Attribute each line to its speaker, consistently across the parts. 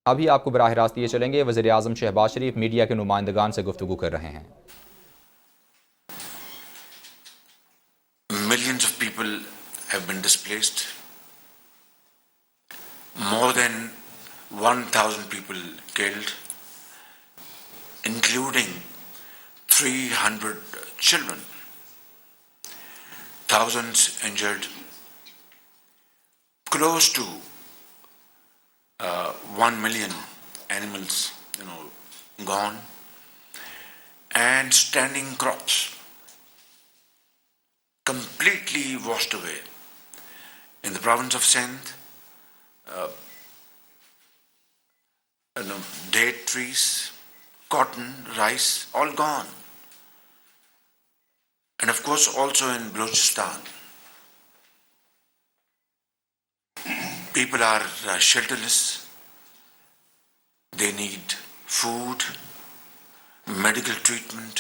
Speaker 1: अभी आपको बराह रास्त ये चलेंगे, वज़ीर आज़म शहबाज शरीफ मीडिया के नुमाइंदगान से गुफ्तगू कर रहे हैं।
Speaker 2: Millions of people have been displaced. More than 1,000 people killed, including 300 children, thousands injured, close to 1 million animals, gone, and standing crops completely washed away. In the province of Sindh, date trees, cotton, rice, all gone. And of course also in Balochistan. People are shelterless. They need food, medical treatment.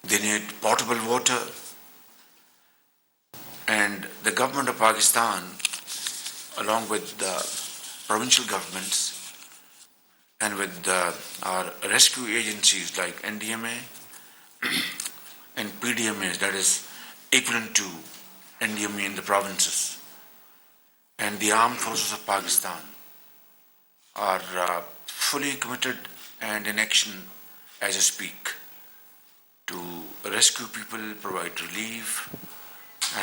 Speaker 2: They need potable water. And the government of Pakistan, along with the provincial governments and with our rescue agencies like NDMA and PDMAs, that is equivalent to NDMA in the provinces, and the armed forces of Pakistan are fully committed and in action as I speak to rescue people, provide relief,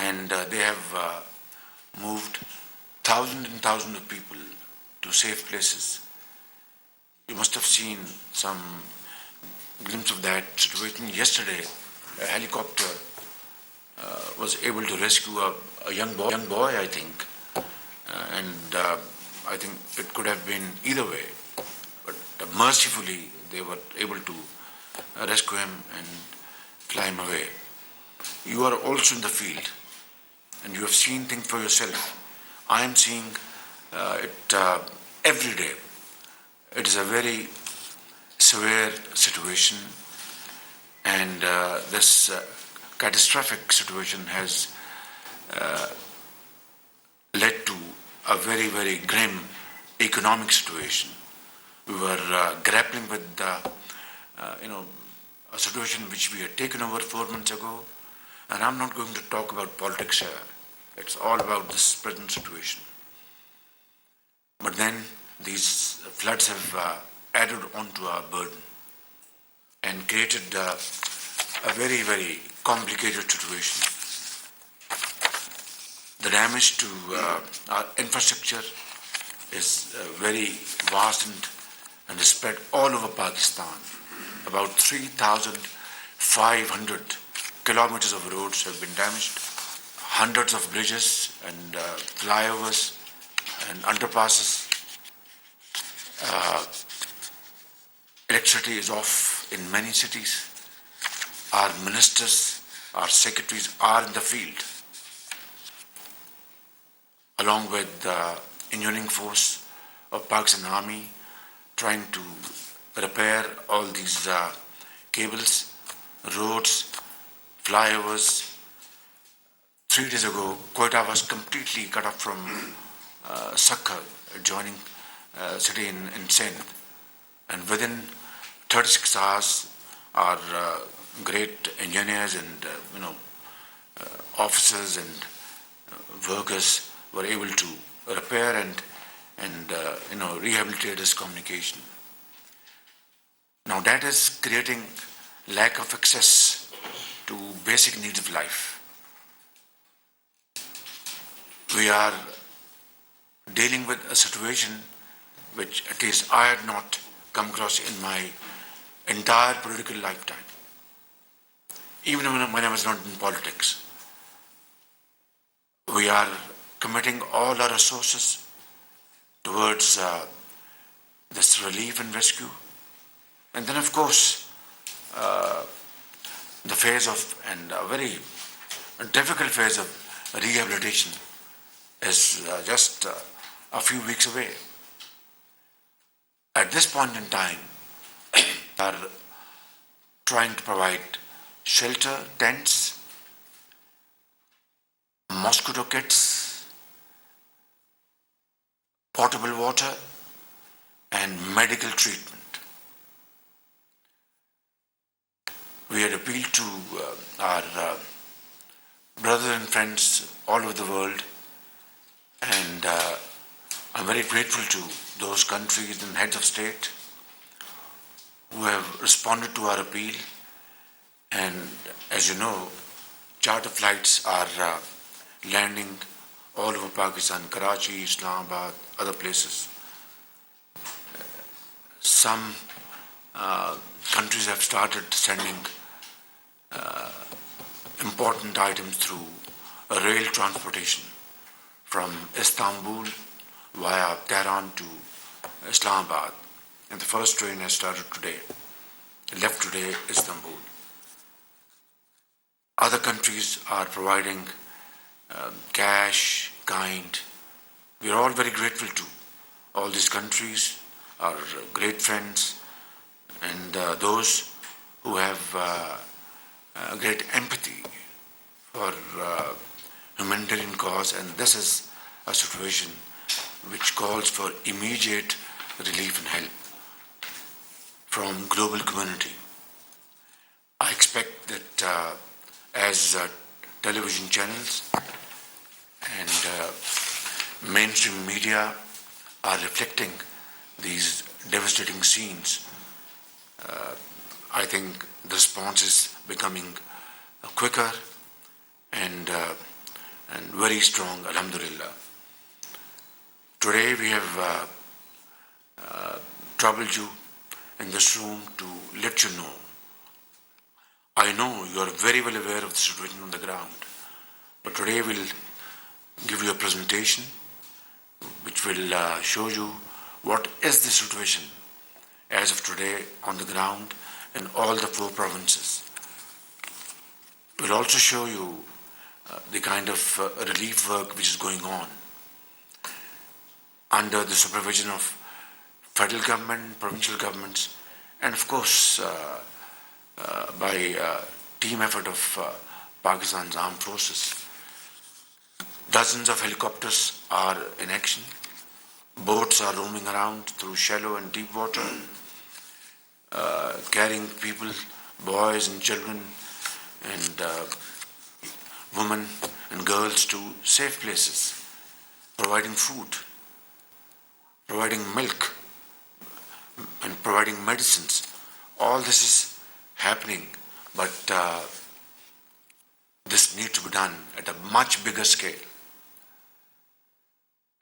Speaker 2: and they have moved thousands and thousands of people to safe places. You must have seen some glimpse of that situation yesterday. A helicopter was able to rescue a young boy, I think, and I think it could have been either way, but mercifully they were able to rescue him and fly him away. You are also in the field, and you have seen things for yourself. I am seeing it every day. It is a very severe situation, and this catastrophic situation has led to a very, very grim economic situation. We were grappling with a situation which we had taken over 4 months ago, and I'm not going to talk about politics here. It's all about this present situation. But then these floods have added onto our burden and created a very, very complicated situation. The damage to our infrastructure is very vast and is spread all over Pakistan. About 3,500 kilometers of roads have been damaged. Hundreds of bridges and flyovers and underpasses. Electricity is off in many cities. Our ministers, our secretaries are in the field, along with the engineering force of Pakistan Army, trying to repair all these cables, roads, flyovers. 3 days ago, Quetta was completely cut off from Sakha, adjoining city in Sindh. And within 36 hours, our great engineers and officers and workers were able to repair and rehabilitate this communication. Now that is creating lack of access to basic needs of life. We are dealing with a situation which at least I had not come across in my entire political lifetime, even when I was not in politics. We are committing all our resources towards this relief and rescue. And then, of course, the phase of, and a very difficult phase of rehabilitation is just a few weeks away. At this point in time, we are trying to provide shelter, tents, mosquito kits, potable water, and medical treatment. We had appealed to our brothers and friends all over the world, and I'm very grateful to those countries and heads of state who have responded to our appeal. And as you know, charter flights are landing all over Pakistan, Karachi, Islamabad, other places. Some countries have started sending important items through rail transportation from Istanbul via Tehran to Islamabad. And the first train has started today, left today Istanbul. Other countries are providing cash, kind. We are all very grateful to all these countries, our great friends, and those who have great empathy for humanitarian cause. And this is a situation which calls for immediate relief and help from global community. I expect that as television channels and mainstream media are reflecting these devastating scenes, I think the response is becoming quicker and very strong, alhamdulillah. Today we have troubled you in this room to let you know. I know you are very well aware of the situation on the ground, but today we'll give you a presentation which will show you what is the situation as of today on the ground in all the 4 provinces. We'll also show you the kind of relief work which is going on under the supervision of federal government, provincial governments, and of course by team effort of Pakistan's armed forces. Dozens of helicopters are in action. Boats are roaming around through shallow and deep water, carrying people, boys and children and women and girls to safe places, providing food, providing milk, and providing medicines. All this is happening, but this needs to be done at a much bigger scale.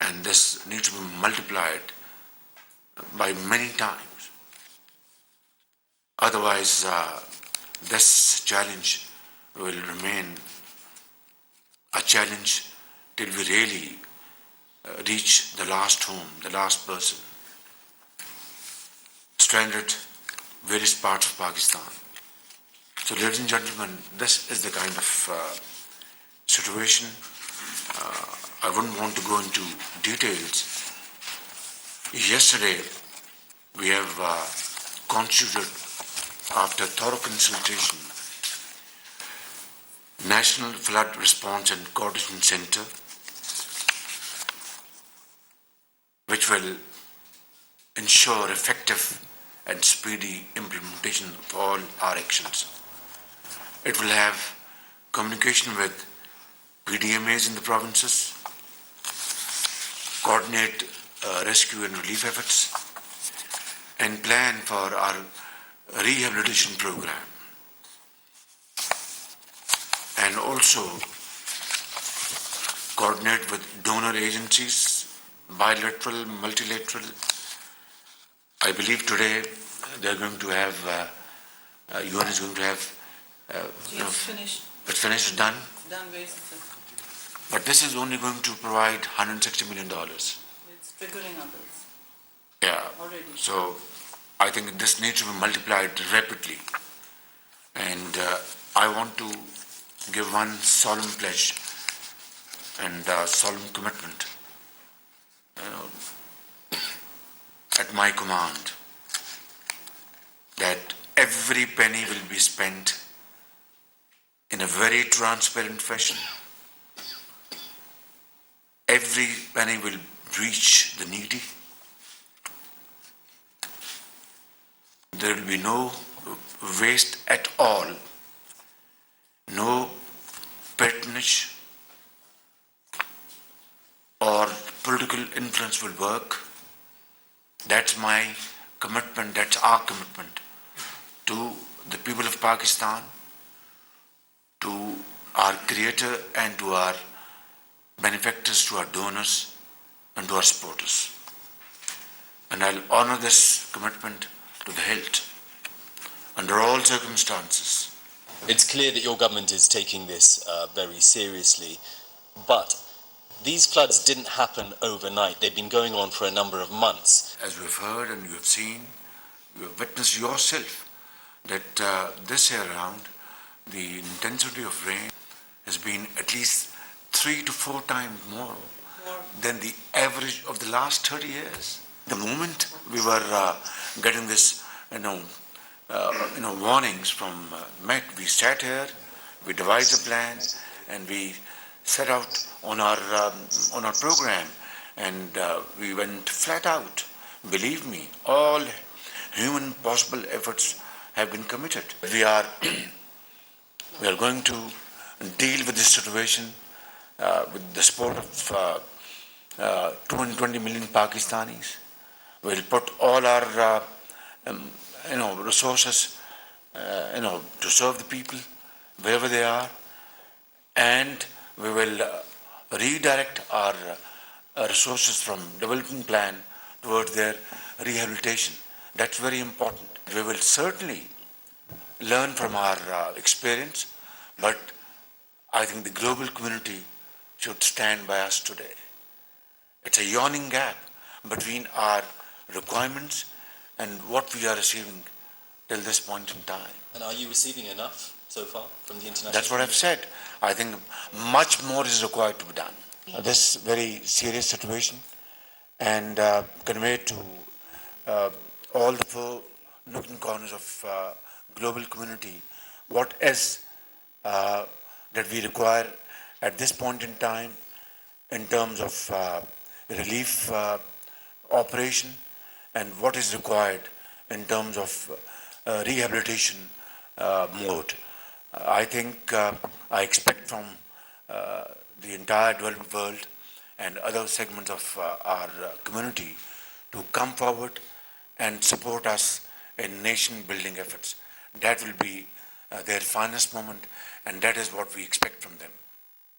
Speaker 2: And this needs to be multiplied by many times. Otherwise, this challenge will remain a challenge till we really reach the last home, the last person, stranded various parts of Pakistan. So, ladies and gentlemen, this is the kind of situation. I wouldn't want to go into details. Yesterday, we have constituted, after thorough consultation, National Flood Response and Coordination Center, which will ensure effective and speedy implementation of all our actions. It will have communication with PDMAs in the provinces, coordinate rescue and relief efforts, and plan for our rehabilitation program. And also coordinate with donor agencies, bilateral, multilateral. I believe today they're going to have, UN is going to have,
Speaker 3: It's finished.
Speaker 2: It's finished, done.
Speaker 3: Done very successfully.
Speaker 2: But this is only going to provide $160 million.
Speaker 3: It's triggering others
Speaker 2: Yeah.
Speaker 3: already.
Speaker 2: So I think this needs to be multiplied rapidly. And I want to give one solemn pledge and solemn commitment at my command that every penny will be spent in a very transparent fashion. Every penny will reach the needy. there will be no waste at all, no patronage or political influence will work. That's my commitment, that's our commitment to the people of Pakistan, to our creator and to our benefactors, to our donors and to our supporters. And I'll honor this commitment to the hilt under all circumstances.
Speaker 4: It's clear that your government is taking this very seriously, but these floods didn't happen overnight. They've been going on for a number of months.
Speaker 2: As you have heard and you have seen, you have witnessed yourself that this year around, the intensity of rain has been at least 3 to 4 times more than the average of the last 30 years. The moment we were getting this, warnings from Met, we sat here, we devised a plan, and we set out on our program, and we went flat out. Believe me, all human possible efforts have been committed. We are going to deal with this situation with the support of 220 million Pakistanis. We'll put all our resources to serve the people wherever they are, and we will redirect our resources from development plan towards their rehabilitation. That's very important. We will certainly learn from our experience, but I think the global community should stand by us today. It's a yawning gap between our requirements and what we are receiving till this point in time.
Speaker 4: And are you receiving enough so far from the international
Speaker 2: That's what I've said. I think much more is required to be done. This very serious situation and convey to all the 4 nook and corners of global community what is that we require at this point in time in terms of relief operation and what is required in terms of rehabilitation mode. I think I expect from the entire developed world and other segments of our community to come forward and support us in nation building efforts. That will be their finest moment, and that is what we expect from them.